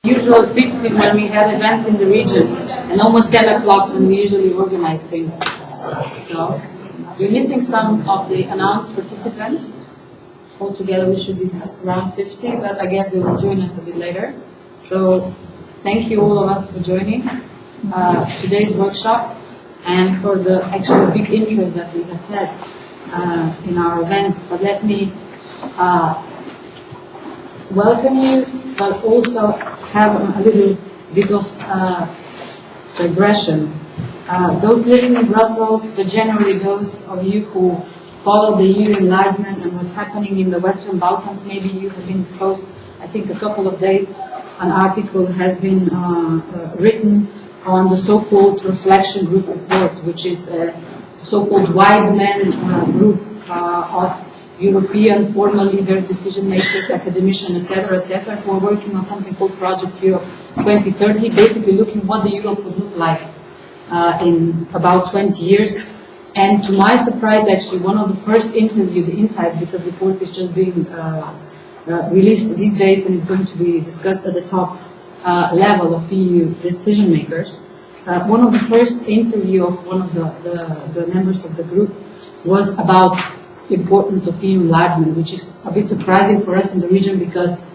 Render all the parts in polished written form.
Usual 15 when we have events in the region, and almost 10 o'clock when we usually organize things. So we're missing some of the announced participants. Altogether we should be around 50, but I guess they will join us a bit later. So thank you all of us for joining today's workshop and for the actually big interest that we have had in our events. But let me welcome you, but also have a little bit of digression. Those living in Brussels, but generally those of you who follow the EU enlargement and what's happening in the Western Balkans, maybe you have been exposed, I think a couple of days, an article has been written on the so-called Reflection Group report, which is a so-called wise men group of European formal leaders, decision makers, academicians, etc., who are working on something called Project Europe 2030, basically looking what the Europe would look like in about 20 years. And to my surprise, actually, one of the first interview, the insights, because the report is just being released these days and it's going to be discussed at the top level of EU decision makers. One of the first interview of one of the members of the group was about importance of EU enlargement, which is a bit surprising for us in the region because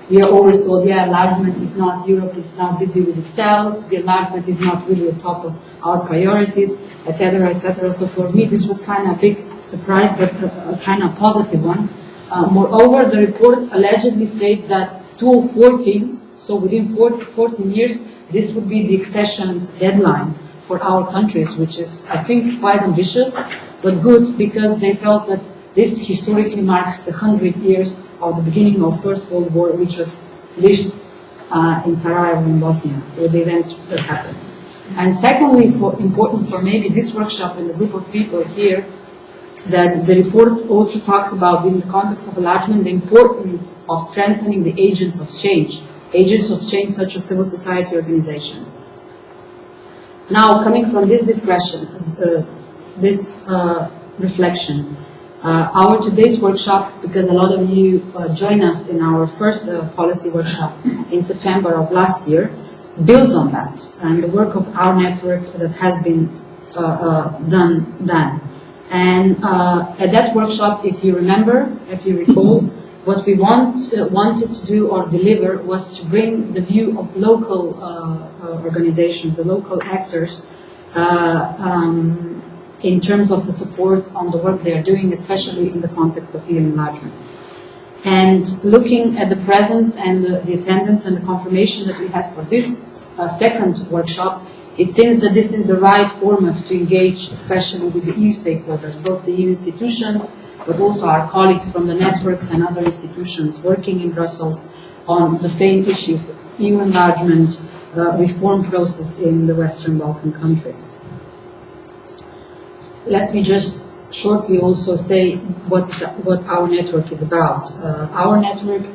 we are always told, yeah, enlargement is not, Europe is not busy with itself, the enlargement is not really on top of our priorities, etc., etc. So for me, this was kind of a big surprise, but a kind of positive one. Moreover, the report allegedly states that 2014, so within 14 years, this would be the accession deadline for our countries, which is, I think, quite ambitious, but good because they felt that this historically marks the 100 years of the beginning of First World War, which was finished in Sarajevo in Bosnia, with the events that happened. And secondly, important for maybe this workshop and the group of people here, that the report also talks about, in the context of enlargement, the importance of strengthening the agents of change such as civil society organization. Now, coming from this discussion, this reflection, our today's workshop, because a lot of you joined us in our first policy workshop in September of last year, builds on that and the work of our network that has been done then. And at that workshop, if you remember, if you recall, what we wanted to do or deliver was to bring the view of local organizations, the local actors, in terms of the support on the work they are doing, especially in the context of EU enlargement. And looking at the presence and the attendance and the confirmation that we had for this second workshop, it seems that this is the right format to engage, especially with the EU stakeholders, both the EU institutions, but also our colleagues from the networks and other institutions working in Brussels on the same issues, EU enlargement, reform process in the Western Balkan countries. Let me just shortly also say what our network is about. Our network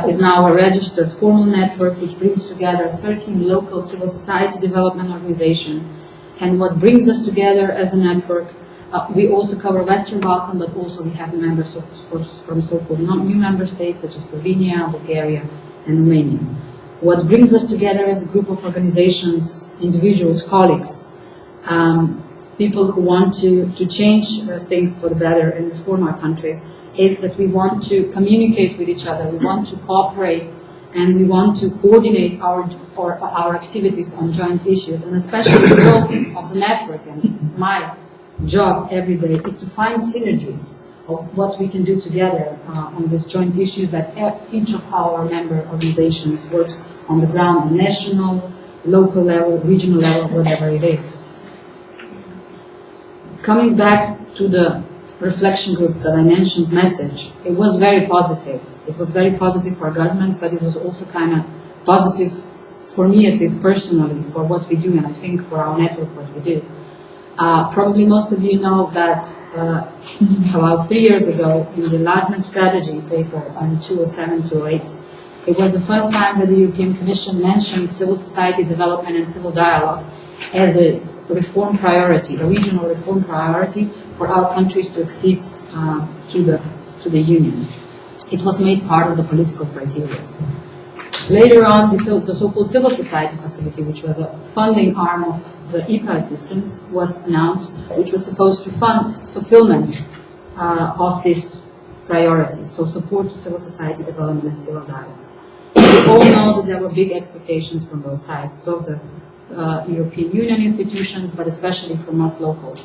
is now a registered formal network which brings together 13 local civil society development organizations. And what brings us together as a network, we also cover Western Balkan, but also we have members from so-called new member states such as Slovenia, Bulgaria, and Romania. What brings us together as a group of organizations, individuals, colleagues, people who want to change things for the better and reform our countries, is that we want to communicate with each other, we want to cooperate, and we want to coordinate our activities on joint issues. And especially the role of the network and my job every day is to find synergies of what we can do together on these joint issues that each of our member organizations works on the ground, on national, local level, regional level, whatever it is. Coming back to the reflection group that I mentioned message, it was very positive. It was very positive for our governments, but it was also kind of positive for me, at least personally, for what we do, and I think for our network, what we do. Probably most of you know that about 3 years ago, in the enlargement strategy paper on 2007-2008, it was the first time that the European Commission mentioned civil society development and civil dialogue as a reform priority, a regional reform priority for our countries to accede to the Union. It was made part of the political criteria. Later on, the so-called civil society facility, which was a funding arm of the IPA assistance, was announced, which was supposed to fund fulfillment of this priority, so support to civil society development and civil dialogue. We all know that there were big expectations from both sides of the European Union institutions, but especially from us local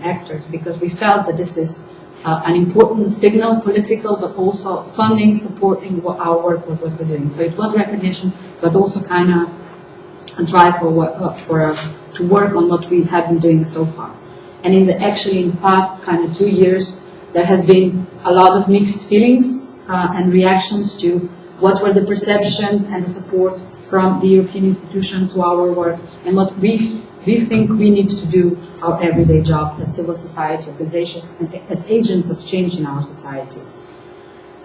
actors, because we felt that this is an important signal, political, but also funding, supporting our work, what we're doing. So it was recognition, but also kind of a drive for us to work on what we have been doing so far. And in the past kind of 2 years, there has been a lot of mixed feelings and reactions to what were the perceptions and the support from the European institution to our work, and what we think we need to do our everyday job as civil society organizations and as agents of change in our society.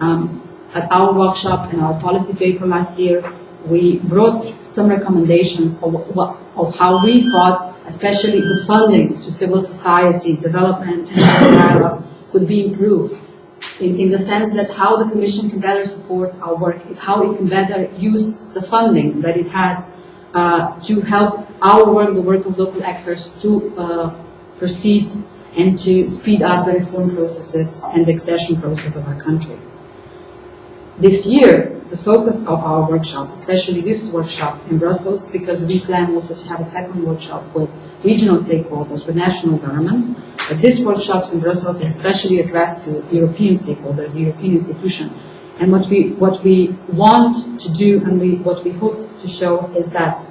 At our workshop and our policy paper last year, we brought some recommendations of how we thought, especially the funding to civil society development and dialogue, could be improved. In the sense that how the Commission can better support our work, how it can better use the funding that it has to help our work, the work of local actors, to proceed and to speed up the reform processes and the accession process of our country. This year, the focus of our workshop, especially this workshop in Brussels, because we plan also to have a second workshop with regional stakeholders, with national governments, but this workshop in Brussels is especially addressed to European stakeholders, the European institution. And what we want to do and what we hope to show is that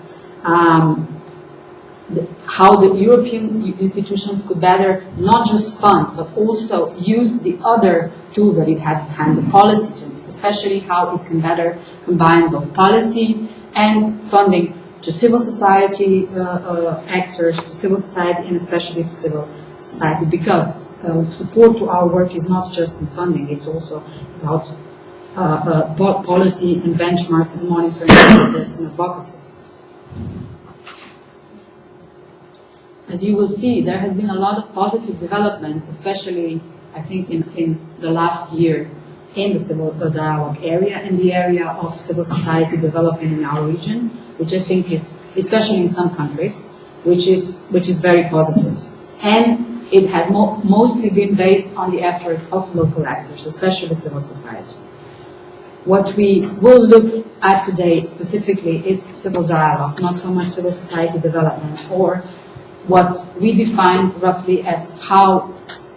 how the European institutions could better not just fund, but also use the other tool that it has at hand, the policy tool, especially how it can better combine both policy and funding to civil society actors, to civil society, and especially to civil society, because support to our work is not just in funding, it's also about policy and benchmarks and monitoring and advocacy. As you will see, there has been a lot of positive developments, especially, I think, in the last year in the civil dialogue area and the area of civil society development in our region, which I think is, especially in some countries, which is very positive. And it has mostly been based on the efforts of local actors, especially civil society. What we will look at today specifically is civil dialogue, not so much civil society development, or what we define roughly as how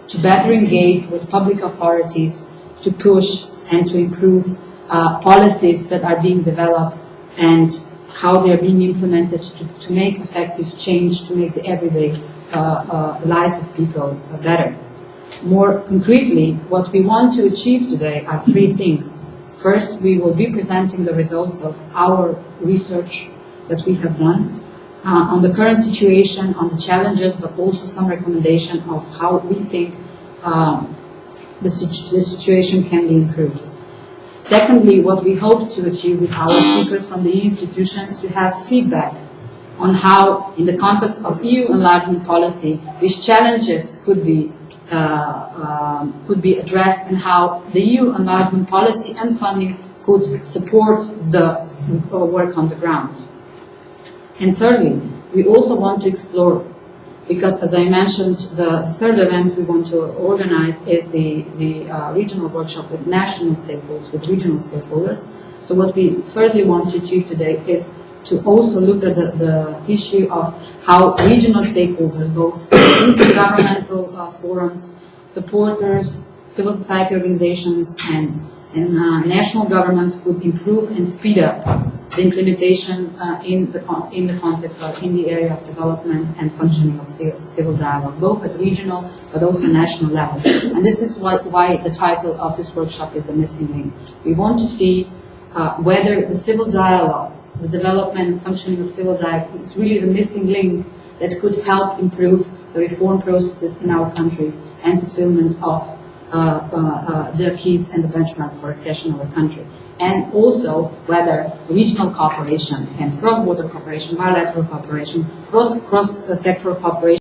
to better engage with public authorities to push and to improve policies that are being developed and how they are being implemented to make effective change, to make the everyday lives of people better. More concretely, what we want to achieve today are three things. First, we will be presenting the results of our research that we have done on the current situation, on the challenges, but also some recommendation of how we think the situation can be improved. Secondly, what we hope to achieve with our speakers from the institutions, to have feedback on how, in the context of EU enlargement policy, these challenges could be addressed, and how the EU enlargement policy and funding could support the work on the ground. And thirdly, we also want to explore, because as I mentioned, the third event we want to organize is the regional workshop with national stakeholders, with regional stakeholders. So what we thirdly want to achieve today is to also look at the issue of how regional stakeholders, both intergovernmental forums, supporters, civil society organizations, and national governments could improve and speed up the implementation in the context or in the area of development and functioning of civil dialogue, both at regional but also national level. And this is why the title of this workshop is The Missing Link. We want to see whether the civil dialogue, the development and functioning of civil dialogue is really the missing link that could help improve the reform processes in our countries and fulfillment of the keys and the benchmark for accession of a country. And also whether regional cooperation and cross-border cooperation, bilateral cooperation, cross-sectoral cooperation